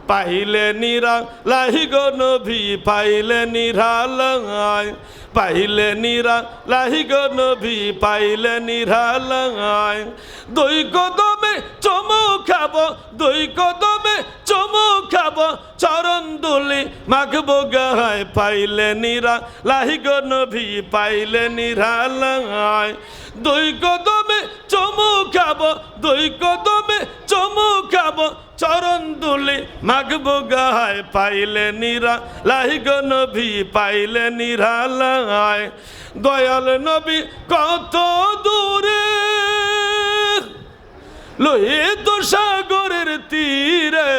পাইলে নিরালাই গো নবী পাইলে নিরালাই পাইলে নিরালাই গো নবী পাইলে নিরালাই দুই কদমে চুমু খাবো দুই কদমে চুমু খাবো চরণ দুলি মাখবো গায় পাইলে নিরালাই গো নবী পাইলে নিরালাই দুই কদমে চুমু খাবো দুই কদমে চুমু খাবো চরণ দুলি মাখবো গায় পাইলে নিরালাই গো নবী পাইলে নিরালাই দয়াল নবী কত দূরে লোহিত সাগরের তীরে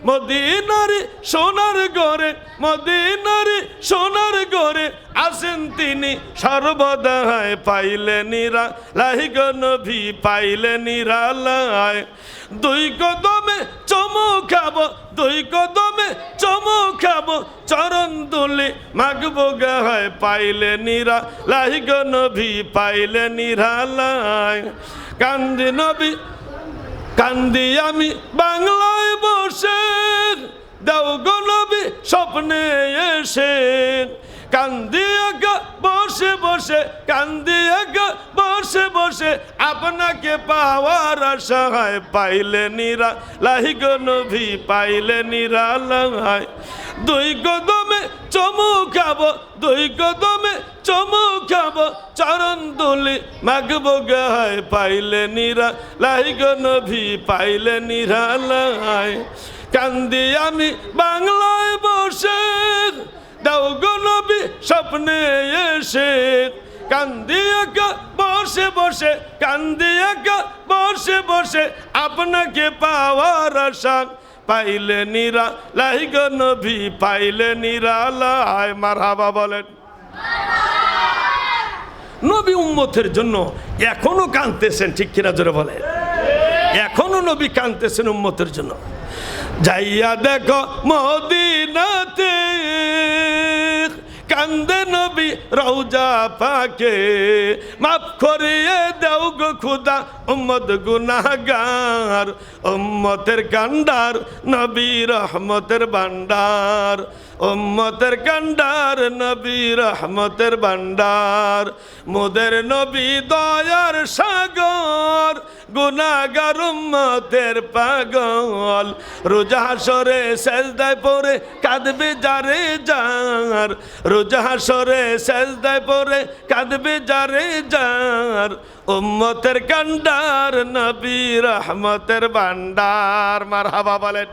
মদিনারি সোনার ঘরে মদিনারি সোনার ঘরে আসেন তিনি সর্বদাই পাইলে নিরালাই গো নবী পাইলে নিরালাই দুই কদমে চুমু খাবো দুই কদমে চুমু খাবো চরণ দুলি মাখবো গায় পাইলে নিরালাই গো নবী পাইলে নিরালাই কান্দি নবী কান্দি আমি বাংলায় বসে দাও গো নবী স্বপ্নে এসে কান্দি একা বসে বসে কান্দি একা বসে বসে আপনাকে পাওয়ার আশায় পাইলে নিরালাই গো নবী পাইলে নিরালাই দুই কদমে চুমু খাবো দুই কদমে চুমু খাবো চরণ দুলি মাখবো গায় পাইলে নিরালাই গো নবী পাইলে নিরালাই কান্দি আমি বাংলায় বসে দাও গো নবী স্বপ্নে এসে কান্দি একা বসে বসে কান্দি একা বসে বসে আপনাকে পাওয়ার আশা পাইলে নিরালাই গো নবী পাইলে নিরালাই মারহাবা বলেন নবী উম্মতের জন্য এখনো কাঁদতেছেন ঠিক কিনা জোরে বলেন এখনো নবী কাঁদতেছেন উম্মতের জন্য যাইয়া দেখো মদিনাতে কান্দে নবী রওজা পাকে মাফ করিয়ে দাও গো খুদা উম্মত গুনাহগার উম্মতের কান্ডার নবী রহমতের ভান্ডার উম্মতের কান্ডার নবী রহমতের ভান্ডার মোদের নবী দয়ার সাগর গুনাহগার উম্মতের পাগল রোজা হাসরে সেজদায় পড়ে কাঁদবে যারে যার রোজা হাসরে সেজদায় পড়ে কাঁদবে যারে যার উম্মতের কান্ডার নবী রহমতের ভান্ডার মারহাবা বলেন।